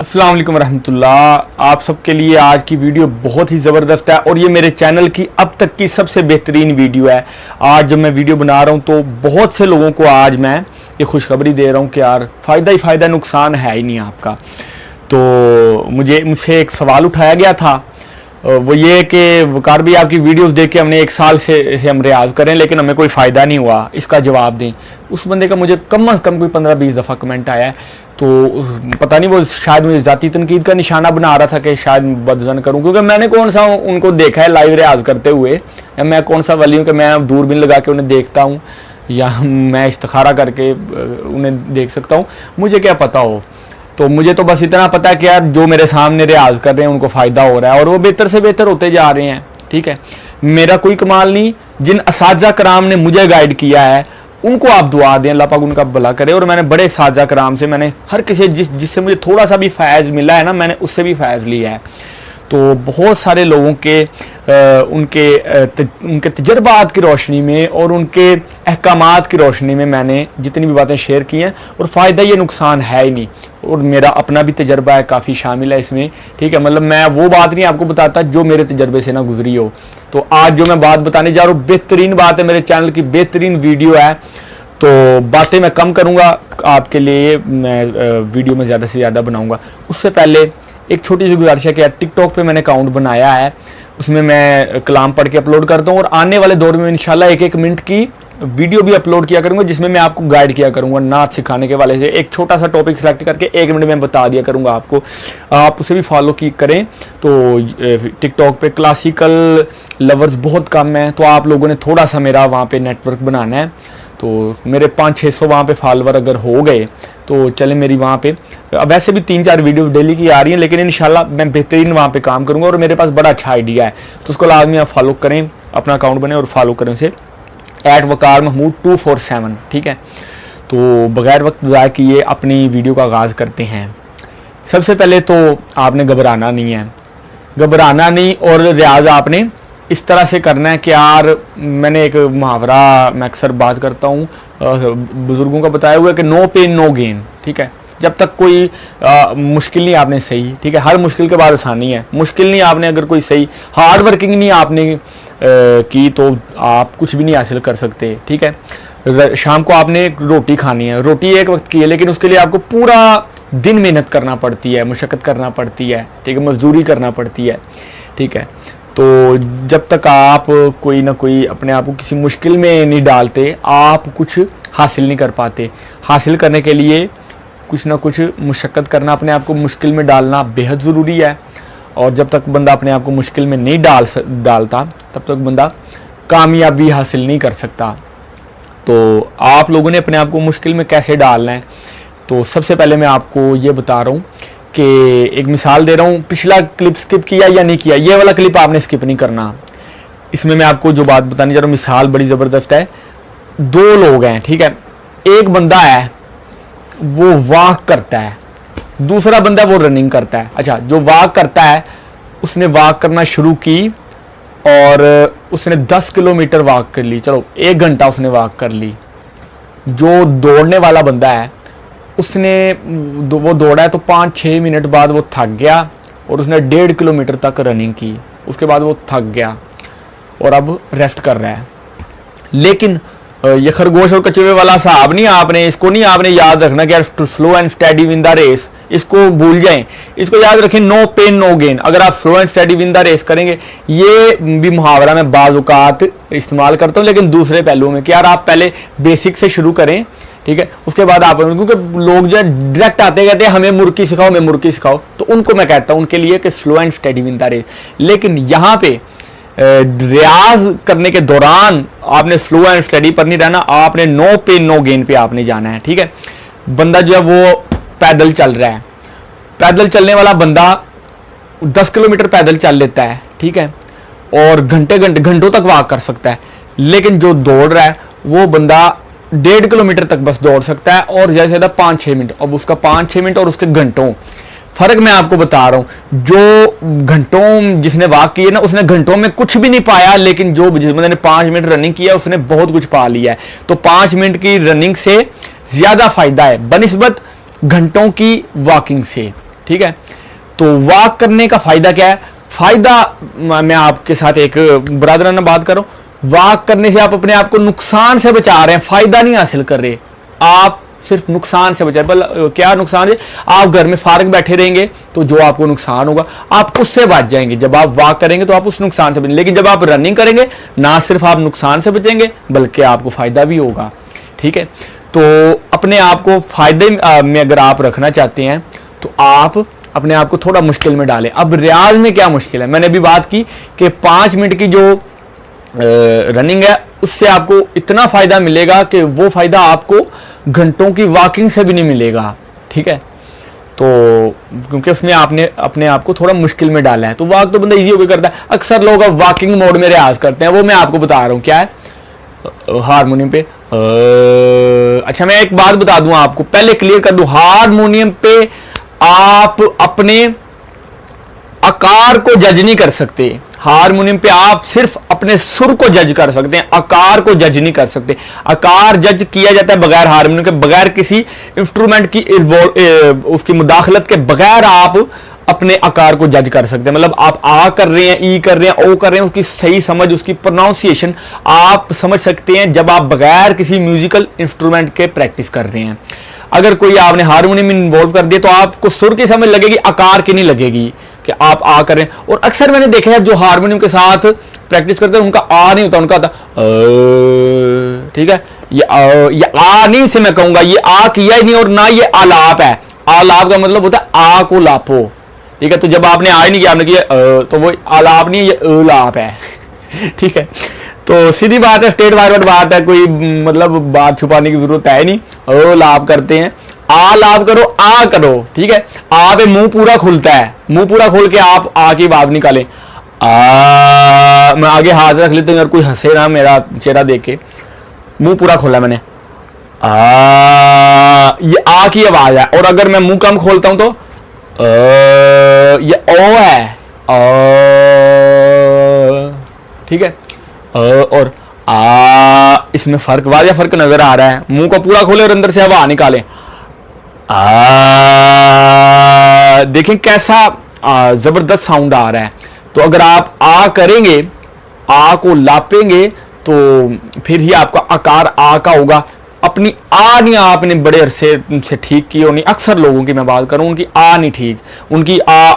अस्सलाम वालेकुम रहमतुल्लाह। आप सबके लिए आज की वीडियो बहुत ही ज़बरदस्त है और ये मेरे चैनल की अब तक की सबसे बेहतरीन वीडियो है। आज जब मैं वीडियो बना रहा हूँ तो बहुत से लोगों को आज मैं ये खुशखबरी दे रहा हूँ कि यार फ़ायदा ही फ़ायदा, नुकसान है ही नहीं आपका। तो मुझसे एक सवाल उठाया गया था, वो ये कि वकार भी आपकी वीडियोस देख के हमने 1 साल से हम रियाज़ करें लेकिन हमें कोई फ़ायदा नहीं हुआ, इसका जवाब दें। उस बंदे का मुझे कम अज़ कम कोई 15-20 दफ़ा कमेंट आया है। तो पता नहीं वो शायद मुझे ज़ाती तनकीद का निशाना बना रहा था कि शायद बदजन करूं, क्योंकि मैंने कौन सा उनको देखा है लाइव रियाज़ करते हुए, या मैं कौन सा वली हूँ कि मैं दूरबीन लगा के उन्हें देखता हूँ या मैं इस्तिखारा करके उन्हें देख सकता हूँ, मुझे क्या पता हो। तो मुझे तो बस इतना पता है कि यार जो मेरे सामने रियाज कर रहे हैं उनको फ़ायदा हो रहा है और वो बेहतर से बेहतर होते जा रहे हैं। ठीक है, मेरा कोई कमाल नहीं, जिन असातिज़ा कराम ने मुझे गाइड किया है उनको आप दुआ दें, अल्लाह पाक उनका भला करे। और मैंने बड़े असातिज़ा कराम से, मैंने हर किसी जिससे मुझे थोड़ा सा भी फ़ैज़ मिला है ना, मैंने उससे भी फ़ैज़ लिया है। तो बहुत सारे लोगों के उनके तजर्बात की रोशनी में और उनके अहकामात की रोशनी में मैंने जितनी भी बातें शेयर की हैं, और फ़ायदा ये नुकसान है ही नहीं। और मेरा अपना भी तजर्बा है, काफ़ी शामिल है इसमें। ठीक है, मतलब मैं वो बात नहीं आपको बताता जो मेरे तजर्बे से ना गुजरी हो। तो आज जो मैं बात बताने जा रहा हूँ बेहतरीन बात है, मेरे चैनल की बेहतरीन वीडियो है। तो बातें मैं कम करूँगा आपके लिए, मैं वीडियो में ज़्यादा से ज़्यादा बनाऊँगा। उससे पहले एक छोटी सी गुजारिश है कि यार टिकटॉक पे मैंने अकाउंट बनाया है, उसमें मैं कलाम पढ़ के अपलोड करता हूँ और आने वाले दौर में इंशाल्लाह 1-1 मिनट की वीडियो भी अपलोड किया करूँगा जिसमें मैं आपको गाइड किया करूँगा नात सिखाने के वाले से। एक छोटा सा टॉपिक सेलेक्ट करके 1 मिनट में बता दिया करूँगा आपको, आप उसे भी फॉलो की करें। तो टिकटॉक पे क्लासिकल लवर्स बहुत कम हैं, तो आप लोगों ने थोड़ा सा मेरा वहाँ पे नेटवर्क बनाना है। तो मेरे 500-600 वहाँ पे फॉलोवर अगर हो गए तो चले मेरी वहाँ पे, अब वैसे भी 3-4 वीडियोस डेली की आ रही हैं, लेकिन इंशाल्लाह मैं बेहतरीन वहाँ पे काम करूँगा और मेरे पास बड़ा अच्छा आइडिया है। तो उसको लाजमी आप फॉलो करें, अपना अकाउंट बने और फॉलो करें उसे, @वकारमहमूद247। ठीक है, तो बगैर वक्त ज़ाया किए अपनी वीडियो का आगाज़ करते हैं। सबसे पहले तो आपने घबराना नहीं है, घबराना नहीं, और रियाज आपने इस तरह से करना है कि यार मैंने एक मुहावरा मैं अक्सर बात करता हूँ, बुज़ुर्गों का बताया हुआ है कि नो पेन नो गेन। ठीक है, जब तक कोई मुश्किल नहीं आपने सही, ठीक है, हर मुश्किल के बाद आसानी है, मुश्किल नहीं आपने अगर कोई सही हार्ड वर्किंग नहीं आपने की तो आप कुछ भी नहीं हासिल कर सकते। ठीक है, शाम को आपने रोटी खानी है, रोटी एक वक्त की है, लेकिन उसके लिए आपको पूरा दिन मेहनत करना पड़ती है, मुशक्क़त करना पड़ती है, ठीक है, मजदूरी करना पड़ती है। ठीक है, तो जब तक आप कोई ना कोई अपने आप को किसी मुश्किल में नहीं डालते, आप कुछ हासिल नहीं कर पाते। हासिल करने के लिए कुछ ना कुछ मुशक्क़त करना, अपने आप को मुश्किल में डालना बेहद ज़रूरी है। और जब तक बंदा अपने आप को मुश्किल में नहीं डालता तब तक बंदा कामयाबी हासिल नहीं कर सकता। तो आप लोगों ने अपने आप को मुश्किल में कैसे डालना है, तो सबसे पहले मैं आपको ये बता रहा हूँ कि एक मिसाल दे रहा हूँ। पिछला क्लिप स्किप किया या नहीं किया, ये वाला क्लिप आपने स्किप नहीं करना। इसमें मैं आपको जो बात बताने जा रहा हूँ, मिसाल बड़ी ज़बरदस्त है। 2 लोग हैं, ठीक है, एक बंदा है वो वॉक करता है, दूसरा बंदा वो रनिंग करता है। अच्छा, जो वॉक करता है उसने वॉक करना शुरू की और उसने 10 किलोमीटर वॉक कर ली, चलो 1 घंटा उसने वॉक कर ली। जो दौड़ने वाला बंदा है उसने वो दौड़ा है तो 5-6 मिनट बाद वो थक गया और उसने 1.5 किलोमीटर तक रनिंग की, उसके बाद वो थक गया और अब रेस्ट कर रहा है। लेकिन ये खरगोश और कछुए वाला साहब नहीं, आपने इसको नहीं आपने याद रखना कि यार slow and steady win the race, इसको भूल जाएं, इसको याद रखें नो पेन नो गेन। अगर आप slow and steady win the race करेंगे, ये भी मुहावरा मैं बाज़ औक़ात इस्तेमाल करता हूँ लेकिन दूसरे पहलुओं में, कि यार आप पहले बेसिक से शुरू करें, ठीक है, उसके बाद आप, क्योंकि लोग जो है डायरेक्ट आते कहते हैं हमें मुर्की सिखाओ, हमें मुर्की सिखाओ, तो उनको मैं कहता हूँ उनके लिए कि slow and steady win the race. लेकिन यहाँ पे रियाज करने के दौरान आपने स्लो एंड स्टडी पर नहीं रहना, आपने नो पेन नो गेन पे आपने जाना है। ठीक है, बंदा जो है वो पैदल चल रहा है, पैदल चलने वाला बंदा 10 किलोमीटर पैदल चल लेता है, ठीक है, और घंटों तक वॉक कर सकता है। लेकिन जो दौड़ रहा है वो बंदा 1.5 किलोमीटर तक बस दौड़ सकता है और जैसे 5-6 मिनट। अब उसका 5-6 मिनट और उसके घंटों फर्क मैं आपको बता रहा हूं। जो घंटों जिसने वॉक किए ना, उसने घंटों में कुछ भी नहीं पाया, लेकिन जिस बंदे ने 5 मिनट रनिंग किया उसने बहुत कुछ पा लिया है। तो 5 मिनट की रनिंग से ज्यादा फायदा है बनिस्बत घंटों की वॉकिंग से। ठीक है। तो वॉक करने का फायदा क्या है? फायदा मैं आपके साथ एक बरादराना बात कर रहा हूं, वॉक करने से आप अपने आप को नुकसान से बचा रहे हैं, फायदा नहीं हासिल कर रहे, आप सिर्फ नुकसान से बचा रहे। क्या नुकसान है? आप घर में फारग बैठे रहेंगे तो जो आपको नुकसान होगा आप उससे बच जाएंगे। जब आप वॉक करेंगे तो आप उस नुकसान से बचेंगे, लेकिन जब आप रनिंग करेंगे ना सिर्फ आप नुकसान से बचेंगे बल्कि आपको फायदा भी होगा, ठीक है। तो अपने आप को फायदे में अगर आप रखना चाहते हैं तो आप अपने आप को थोड़ा मुश्किल में डालें। अब रियाज में क्या मुश्किल है? मैंने अभी बात की कि 5 मिनट की जो रनिंग है उससे आपको इतना फायदा मिलेगा कि वो फायदा आपको घंटों की वॉकिंग से भी नहीं मिलेगा, ठीक है। तो क्योंकि उसमें आपने अपने आप को थोड़ा मुश्किल में डाला है। तो वॉक तो बंदा इजी होकर करता है। अक्सर लोग अब वॉकिंग मोड में रियाज करते हैं, वो मैं आपको बता रहा हूँ क्या है, हारमोनियम पे। अच्छा मैं एक बात बता दूं आपको, पहले क्लियर कर दूं, हारमोनियम पे आप अपने आकार को जज नहीं कर सकते। हारमोनियम पे आप सिर्फ अपने सुर को जज कर सकते हैं, आकार को जज नहीं कर सकते। आकार जज किया जाता है बगैर हारमोनियम के, बगैर किसी इंस्ट्रूमेंट की उसकी मुदाखलत के बगैर आप अपने आकार को जज कर सकते हैं। मतलब आप आ कर रहे हैं, ई कर रहे हैं, ओ कर रहे हैं, उसकी सही समझ, उसकी प्रोनाउंसिएशन आप समझ सकते हैं जब आप बगैर किसी म्यूजिकल इंस्ट्रूमेंट के प्रैक्टिस कर रहे हैं। अगर कोई आपने हारमोनियम में इन्वॉल्व कर दिया तो आपको सुर की समझ लगेगी, आकार की नहीं लगेगी कि आप आ कर रहे हैं। और अक्सर मैंने देखा है जो हारमोनियम के साथ प्रैक्टिस करते हैं उनका आ नहीं होता, उनका होता ठीक है। ये आ नहीं से मैं कहूंगा, ये आ किया ही नहीं और ना ये आलाप है। आलाप का मतलब होता है आ को लापो, ठीक है। तो जब आपने आ ही नहीं किया, आपने किया तो वो आलाप नहीं, ये अलाप है ठीक है। तो सीधी बात है, स्ट्रेट फॉरवर्ड बात है, कोई मतलब बात छुपाने की जरूरत है नहीं। लाभ करते हैं, आ लाभ करो, आ करो, ठीक है। आ पे मुंह पूरा खुलता है, मुंह पूरा खोल के आप आ की बात निकालें। मैं आगे हाथ रख लेता हूं यार, कोई हंसे ना मेरा चेहरा देख के। मुंह पूरा खोला मैंने, ये आ की आवाज है। और अगर मैं मुंह कम खोलता हूं तो ये ओ है, ठीक है। और आ, इसमें फर्क, वाज़ेह फर्क नजर आ रहा है। मुंह को पूरा खोले और अंदर से हवा निकाले, देखें कैसा जबरदस्त साउंड आ रहा है। तो अगर आप आ करेंगे, आ को लापेंगे तो फिर ही आपका आकार आ का होगा। अपनी आ नहीं आपने बड़े अरसे से ठीक की होनी। अक्सर लोगों की मैं बात करूं, उनकी आ नहीं ठीक, उनकी आ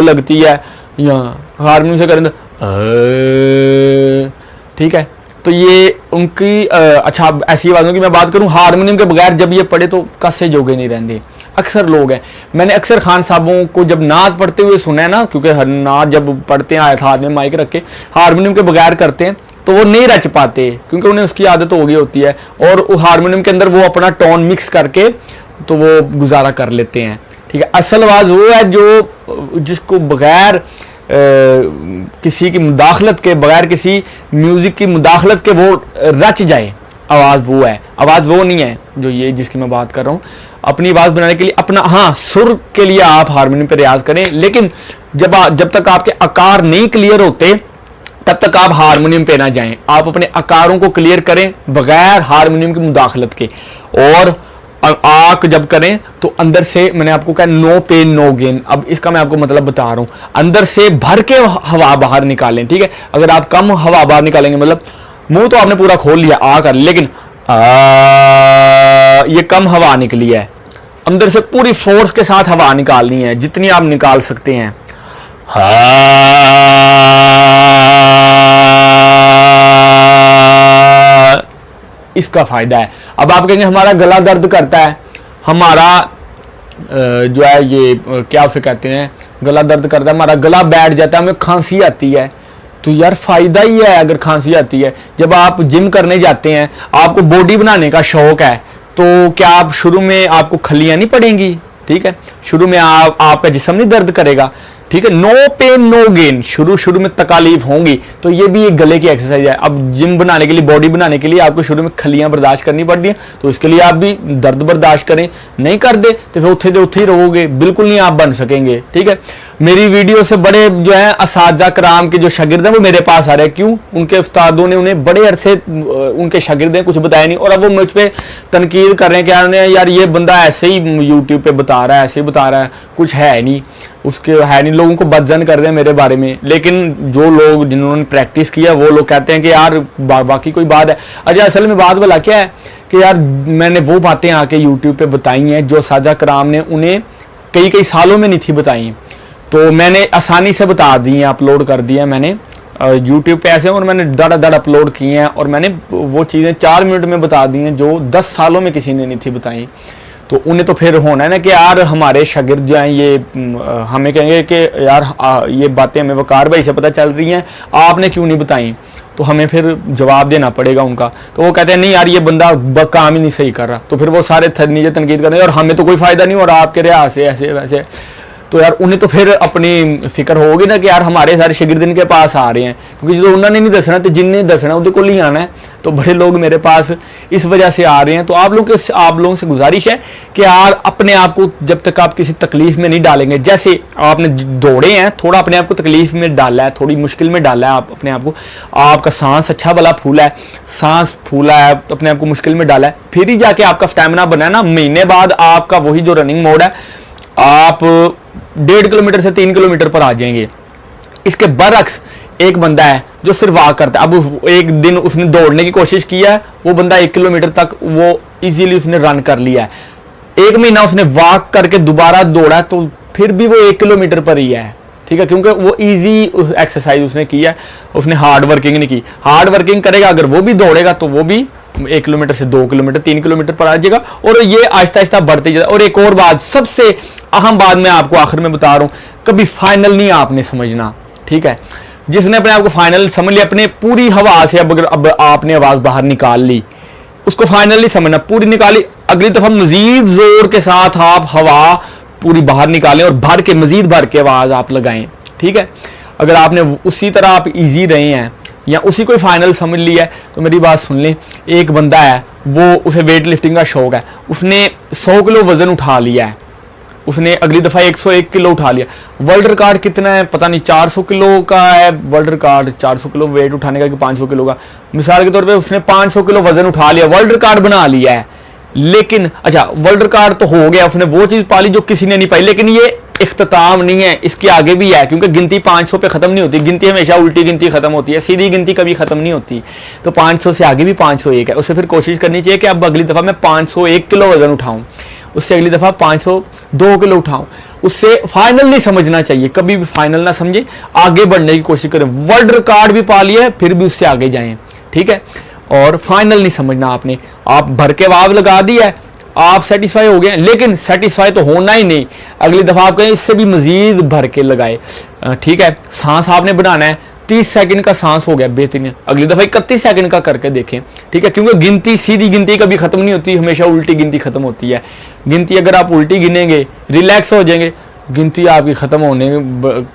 लगती है यहाँ हारमोनियम से करें, ठीक है। तो ये उनकी अच्छा ऐसी आवाज़ों की मैं बात करूं, हारमोनियम के बगैर जब ये पढ़े तो कस्से जोगे नहीं रहते। अक्सर लोग हैं, मैंने अक्सर खान साहबों को जब नात पढ़ते हुए सुना है ना, क्योंकि नात जब पढ़ते हैं आयत हाथ में माइक रख के हारमोनियम के बगैर करते हैं तो वो नहीं रच पाते, क्योंकि उन्हें उसकी आदत हो गई होती है। और हारमोनियम के अंदर वो अपना टोन मिक्स करके तो वो गुजारा कर लेते हैं, ठीक है। असल आवाज़ वो है जो जिसको बगैर किसी की मुदाखलत के, बगैर किसी म्यूजिक की मुदाखलत के वो रच जाए, आवाज़ वो है। आवाज़ वो नहीं है जो ये जिसकी मैं बात कर रहा हूँ। अपनी आवाज़ बनाने के लिए अपना, हाँ सुर के लिए आप हारमोनियम पे रियाज करें, लेकिन जब तक आपके आकार नहीं क्लियर होते तब तक आप हारमोनियम पे ना जाएं। आप अपने आकारों को क्लियर करें बगैर हारमोनियम की मुदाखलत के। और आक जब करें तो अंदर से, मैंने आपको कहा नो पेन नो गेन, अब इसका मैं आपको मतलब बता रहा हूं, अंदर से भर के हवा बाहर निकालें, ठीक है। अगर आप कम हवा बाहर निकालेंगे, मतलब मुंह तो आपने पूरा खोल लिया आ कर, लेकिन ये कम हवा निकली है, अंदर से पूरी फोर्स के साथ हवा निकालनी है जितनी आप निकाल सकते हैं। इसका फायदा है। अब आप कहेंगे हमारा गला दर्द करता है, हमारा जो है ये क्या उसे कहते हैं, गला दर्द करता है, हमारा गला बैठ जाता है, हमें खांसी आती है, तो यार फायदा ही है अगर खांसी आती है। जब आप जिम करने जाते हैं, आपको बॉडी बनाने का शौक है, तो क्या आप शुरू में आपको खलियां नहीं पड़ेंगी, ठीक है। शुरू में आपका जिस्म नहीं दर्द करेगा, ठीक है। नो पेन नो गेन, शुरू में तकालीफ होंगी, तो ये भी एक गले की एक्सरसाइज है। अब जिम बनाने के लिए, बॉडी बनाने के लिए आपको शुरू में खलियां बर्दाश्त करनी पड़ती हैं, तो इसके लिए आप भी दर्द बर्दाश्त करें। नहीं कर दे तो फिर उत्थे ही रहोगे, बिल्कुल नहीं आप बन सकेंगे। ठीक है, मेरी वीडियो से बड़े जो है असातिज़ा कराम के जो शागिर्द हैं वो मेरे पास आ रहे हैं। क्यों? उनके उस्तादों ने उन्हें बड़े अरसे, उनके शागिर्द ने कुछ बताया नहीं, और अब वो मुझ पर तनकीद कर रहे हैं कि यार ये बंदा ऐसे ही यूट्यूब पे बता रहा है, ऐसे ही बता रहा है, कुछ है नहीं उसके, है नहीं। लोगों को बदजन कर रहे हैं मेरे बारे में, लेकिन जो लोग जिन्होंने प्रैक्टिस किया वो लोग कहते हैं कि यार बाकी कोई बात है। अच्छा, असल में बात भला क्या है कि यार मैंने वो बातें आके यूट्यूब पे बताई हैं जो साजा कराम ने उन्हें कई सालों में नहीं थी बताई, तो मैंने आसानी से बता दी हैं, अपलोड कर दिया है मैंने यूट्यूब पे ऐसे, और मैंने दड़ अपलोड किए हैं, और मैंने वो चीज़ें 4 मिनट में बता दी हैं जो 10 सालों में किसी ने नहीं थी बताई। तो उन्हें तो फिर होना है ना कि यार हमारे शागिर्द जो हैं ये हमें कहेंगे कि यार ये बातें हमें वकार भाई से पता चल रही हैं, आपने क्यों नहीं बताई, तो हमें फिर जवाब देना पड़ेगा उनका। तो वो कहते हैं नहीं यार ये बंदा काम ही नहीं सही कर रहा, तो फिर वो सारे नीचे तनकीद कर रहे हैं और हमें तो कोई फ़ायदा नहीं हो रहा आपके रियाज से ऐसे वैसे। तो यार उन्हें तो फिर अपनी फिक्र होगी ना कि यार हमारे सारे शागिर्द इनके पास आ रहे हैं, क्योंकि जो उन्होंने नहीं दसना तो जिनने दसना उनके को ही आना है। तो बड़े लोग मेरे पास इस वजह से आ रहे हैं। तो आप लोगों से गुजारिश है कि यार अपने आप को जब तक आप किसी तकलीफ में नहीं डालेंगे, जैसे आपने दौड़े हैं, थोड़ा अपने आप को तकलीफ में डाला है, थोड़ी मुश्किल में डाला है आप अपने आप को, आपका सांस अच्छा भला फूला है, सांस फूला है, तो अपने आप को मुश्किल में डाला है, फिर ही जाके आपका स्टेमिना बना है ना, महीने बाद आपका वही जो रनिंग मोड है, आप 1.5 किलोमीटर से 3 किलोमीटर पर आ जाएंगे। इसके बरक्स एक बंदा है जो सिर्फ वॉक करता है, अब एक दिन उसने दौड़ने की कोशिश किया है, वो बंदा 1 किलोमीटर तक वो इजीली उसने रन कर लिया है। 1 महीना उसने वॉक करके दोबारा दौड़ा तो फिर भी वो 1 किलोमीटर पर ही है। ठीक है, क्योंकि वो इजी एक्सरसाइज उसने किया है, उसने हार्ड वर्किंग नहीं की। हार्ड वर्किंग करेगा अगर वो भी दौड़ेगा तो वो भी 1 किलोमीटर से 2 किलोमीटर 3 किलोमीटर पर आ जाएगा, और ये आहिस्ता आहिस्ता बढ़ते जाएगा। और एक और बात, सबसे अहम बात मैं आपको आखिर में बता रहा हूं, कभी फाइनल नहीं आपने समझना। ठीक है, जिसने अपने आप को फाइनल समझ लिया, अपने पूरी हवा से अब आपने आवाज बाहर निकाल ली, उसको फाइनल नहीं समझना, पूरी निकाली, अगली दफा मजीद जोर के साथ आप हवा पूरी बाहर निकालें और भर के, मजीद भर के आवाज आप लगाएं। ठीक है, अगर आपने उसी तरह आप इजी रहे हैं या उसी कोई फाइनल समझ लिया है, तो मेरी बात सुन लें। एक बंदा है, वो उसे वेट लिफ्टिंग का शौक है, उसने 100 किलो वजन उठा लिया है, उसने अगली दफा 101 किलो उठा लिया। वर्ल्ड रिकॉर्ड कितना है पता नहीं, 400 किलो का है वर्ल्ड रिकॉर्ड, 400 किलो वेट उठाने का कि 500 किलो का। मिसाल के तौर पे उसने 500 किलो वजन उठा लिया, वर्ल्ड रिकॉर्ड बना लिया है। लेकिन अच्छा, वर्ल्ड रिकॉर्ड तो हो गया, उसने वो चीज पाली जो किसी ने नहीं पाई, लेकिन ये इख्तिताम नहीं है, इसके आगे भी है, क्योंकि गिनती 500 पे खत्म नहीं होती, गिनती हमेशा उल्टी गिनती खत्म होती है, सीधी गिनती कभी खत्म नहीं होती। तो 500 से आगे भी 501 है, उससे फिर कोशिश करनी चाहिए कि अब अगली दफा मैं 501 किलो वजन उठाऊं, उससे अगली दफा 502 किलो उठाऊं। उससे फाइनल नहीं समझना चाहिए, कभी भी फाइनल ना समझे, आगे बढ़ने की कोशिश करें। वर्ल्ड रिकॉर्ड भी पा लिया है फिर भी उससे आगे जाएं। ठीक है, और फाइनल नहीं समझना आपने, आप भर के वाव लगा दिया है, आप सेटिस्फाई हो गए, लेकिन सेटिस्फाई तो होना ही नहीं, अगली दफा आप कहें इससे भी मजीद भर के लगाए। ठीक है, सांस आपने बनाना है, 30 सेकंड का सांस हो गया बेहतरीन, अगली दफा 31 सेकंड का करके देखें। ठीक है, क्योंकि गिनती सीधी गिनती कभी खत्म नहीं होती, हमेशा उल्टी गिनती खत्म होती है। गिनती अगर आप उल्टी गिनेंगे, रिलैक्स हो जाएंगे, गिनती आपकी खत्म होने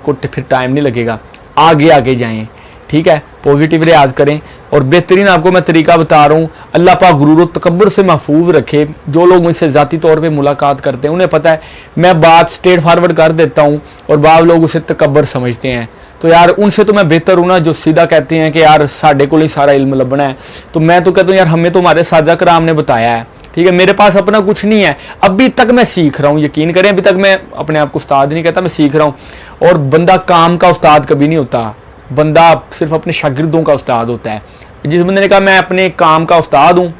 को फिर टाइम नहीं लगेगा, आगे आगे जाएं। ठीक है, पॉजिटिव रियाज करें, और बेहतरीन आपको मैं तरीका बता रहा हूँ। अल्लाह पाक गुरूर और तकब्बुर से महफूज रखे। जो लोग मुझसे ज़ाती तौर पे मुलाकात करते हैं उन्हें पता है मैं बात स्ट्रेट फॉरवर्ड कर देता हूँ, और बाद लोग उसे तकब्बर समझते हैं। तो यार उनसे तो मैं बेहतर हूँ ना, जो सीधा कहते हैं कि यार साढ़े को ही सारा इल्म लभना है। तो मैं तो कहता हूँ यार हमें तो हमारे साजा कराम ने बताया है। ठीक है, मेरे पास अपना कुछ नहीं है, अभी तक मैं सीख रहा हूँ, यकीन करें अभी तक मैं अपने आप को उस्ताद नहीं कहता, मैं सीख रहा हूँ। और बंदा काम का उस्ताद कभी नहीं होता, बंदा सिर्फ अपने शागिर्दों का उस्ताद होता है। जिस बंदे ने कहा मैं अपने काम का उस्ताद हूँ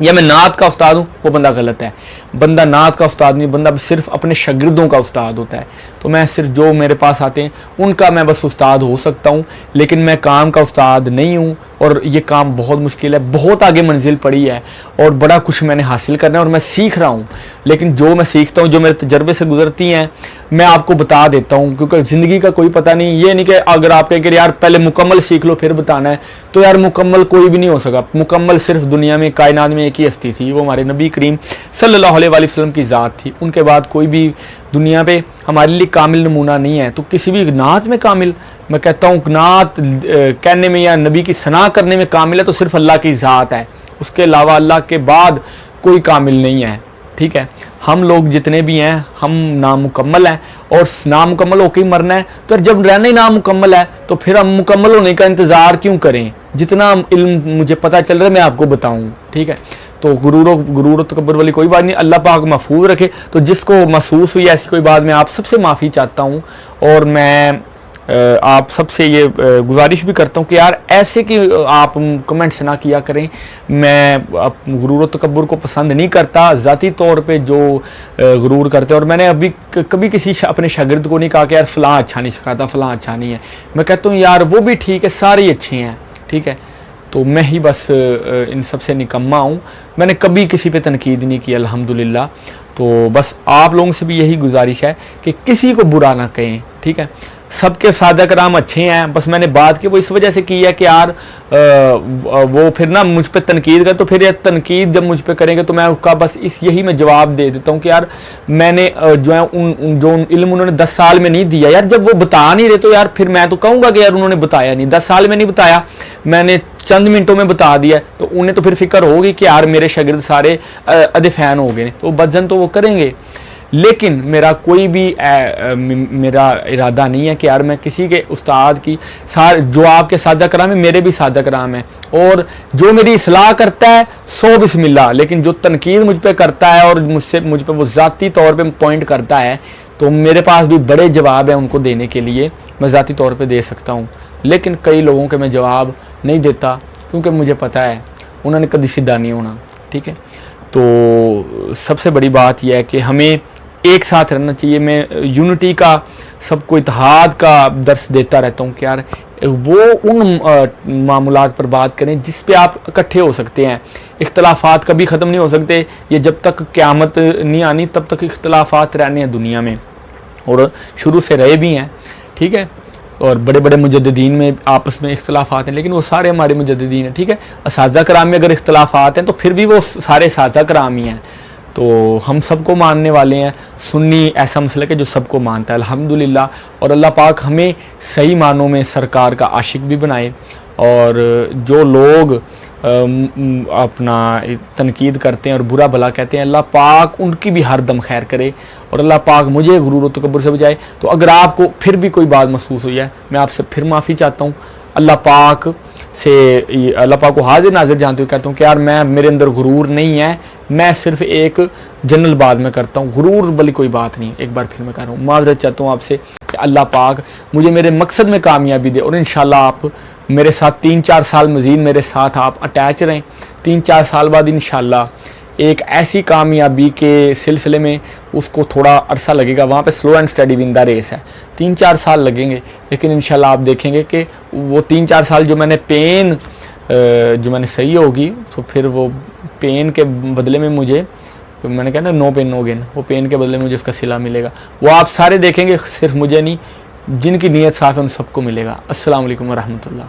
या मैं नात का उस्ताद हूँ, वो बंदा गलत है। बंदा नात का उस्ताद नहीं, बंदा सिर्फ अपने शागिर्दों का उस्ताद होता है। तो मैं सिर्फ जो मेरे पास आते हैं उनका मैं बस उस्ताद हो सकता हूँ, लेकिन मैं काम का उस्ताद नहीं हूँ। और ये काम बहुत मुश्किल है, बहुत आगे मंजिल पड़ी है, और बड़ा कुछ मैंने हासिल करना है, और मैं सीख रहा हूँ। लेकिन जो मैं सीखता हूँ, जो मेरे तजर्बे से गुजरती हैं, मैं आपको बता देता हूँ, क्योंकि ज़िंदगी का कोई पता नहीं। ये नहीं कि अगर आप कहें कि यार पहले मुकम्मल सीख लो फिर बताना है, तो यार मुकम्मल कोई भी नहीं हो सका। मुकम्मल सिर्फ दुनिया में, कायनात में एक ही हस्ती थी, वो हमारे नबी करीम सल्लल्लाहु अलैहि वसल्लम की ज़ात थी। उनके बाद कोई भी दुनिया पे हमारे लिए कामिल नमूना नहीं है, तो किसी भी नात में कामिल, मैं कहता हूँ नात कहने में या नबी की सना करने में कामिल है तो सिर्फ अल्लाह की ज़ात है, उसके अलावा अल्लाह के बाद कोई कामिल नहीं है। ठीक है, हम लोग जितने भी हैं हम नामुकम्मल हैं और नामुकम्मल होकर ही मरना है, तो जब रहना ही नामुकम्मल है तो फिर हम मुकम्मल होने का इंतज़ार क्यों करें। जितना इल्म मुझे पता चल रहा है मैं आपको बताऊं। ठीक है, तो गुरूर तकब्बुर वाली कोई बात नहीं, अल्लाह पाक महफूज रखे। तो जिसको महसूस हुई ऐसी कोई बात, मैं आप सबसे माफ़ी चाहता हूँ और मैं आप सबसे ये गुजारिश भी करता हूँ कि यार ऐसे कि आप कमेंट्स ना किया करें। मैं गुरूर तकब्बुर को पसंद नहीं करता, ज़ाती तौर पे जो गुरूर करते हैं। और मैंने अभी कभी किसी अपने शागिर्द को नहीं कहा कि यार फ़लाँ अच्छा नहीं सिखाता, फ़लाँ अच्छा नहीं है। मैं कहता हूँ यार वो भी ठीक है, सारे अच्छे हैं। ठीक है, तो मैं ही बस इन सब से निकम्मा हूँ, मैंने कभी किसी पे तनकीद नहीं की अल्हम्दुलिल्लाह। तो बस आप लोगों से भी यही गुजारिश है कि किसी को बुरा ना कहें। ठीक है, सबके सादा कराम अच्छे हैं, बस मैंने बात की वो इस वजह से की है कि यार वो फिर ना मुझ पे तनकीद कर, तो फिर ये तनकीद जब मुझ पे करेंगे तो मैं उसका बस यही मैं जवाब दे देता हूँ कि यार मैंने जो है जो इल्म उन्होंने 10 साल में नहीं दिया यार, जब वो बता नहीं रहे तो यार फिर मैं तो कहूँगा कि यार उन्होंने बताया नहीं, 10 साल में नहीं बताया, मैंने चंद मिनटों में बता दिया, तो उन्हें तो फिर फिक्र होगी कि यार मेरे शागिर्द सारे अदे फैन हो गए, तो बदजन तो वो करेंगे। लेकिन मेरा कोई भी मेरा इरादा नहीं है कि यार मैं किसी के उस्ताद की जो आपके सादा कराम है मेरे भी सादा कराम है, और जो मेरी इस्लाह करता है सो बिस्मिल्लाह, लेकिन जो तनकीद मुझ पे करता है और मुझ पे वो ज़ाती तौर पे पॉइंट करता है, तो मेरे पास भी बड़े जवाब हैं उनको देने के लिए, मैं ज़ाती तौर पे दे सकता हूँ। लेकिन कई लोगों के मैं जवाब नहीं देता क्योंकि मुझे पता है उन्होंने कभी सीधा नहीं होना। ठीक है, तो सबसे बड़ी बात यह है कि हमें एक साथ रहना चाहिए। मैं यूनिटी का, सबको इत्तेहाद का दर्स देता रहता हूँ कि यार वो उन मामूलात पर बात करें जिस पे आप इकट्ठे हो सकते हैं। इख्तलाफात कभी ख़त्म नहीं हो सकते, ये जब तक क़यामत नहीं आनी तब तक इख्तलाफात रहने हैं दुनिया में, और शुरू से रहे भी हैं। ठीक है, और बड़े बड़े मुजद्दिदीन में आपस में इख्तलाफात हैं, लेकिन वो सारे हमारे मुजद्दिदीन हैं। ठीक है, असातिज़ा कराम में अगर इख्तलाफात हैं तो फिर भी वो सारे असातिज़ा कराम ही हैं। तो हम सबको मानने वाले हैं, सुन्नी ऐसा मसलक है जो सबको मानता है अल्हम्दुलिल्लाह। और अल्लाह पाक हमें सही मानों में सरकार का आशिक भी बनाए, और जो लोग अपना तनकीद करते हैं और बुरा भला कहते हैं, अल्लाह पाक उनकी भी हर दम खैर करे, और अल्लाह पाक मुझे गुरूर तकब्बुर से बचाए। तो अगर आपको फिर भी कोई बात महसूस हुई है, मैं आपसे फिर माफ़ी चाहता हूँ। अल्लाह पाक को हाजिर नाजिर जानते हुए कहता हूँ कि यार मेरे अंदर गुरूर नहीं है, मैं सिर्फ एक जनरल बात में करता हूँ, गुरूर वाली कोई बात नहीं। एक बार फिर मैं कह रहा हूँ, माज़रत चाहता हूँ आपसे कि अल्लाह पाक मुझे मेरे मकसद में कामयाबी दे, और इंशाल्लाह आप मेरे साथ 3-4 साल मज़ीद मेरे साथ आप अटैच रहें। 3-4 साल बाद इंशाल्लाह एक ऐसी कामयाबी के सिलसिले में उसको थोड़ा अरसा लगेगा, वहाँ पे slow and study win the race है, 3-4 साल लगेंगे, लेकिन इंशाल्लाह आप देखेंगे कि वो 3-4 साल जो मैंने सही होगी, तो फिर वो पेन के बदले में मुझे, मैंने कहा ना नो पेन नो गेन, वो पेन के बदले में मुझे उसका सिला मिलेगा। वो आप सारे देखेंगे, सिर्फ मुझे नहीं, जिनकी नीयत साफ़ है उन सबको मिलेगा। अस्सलाम वालेकुम व रहमतुल्लाह।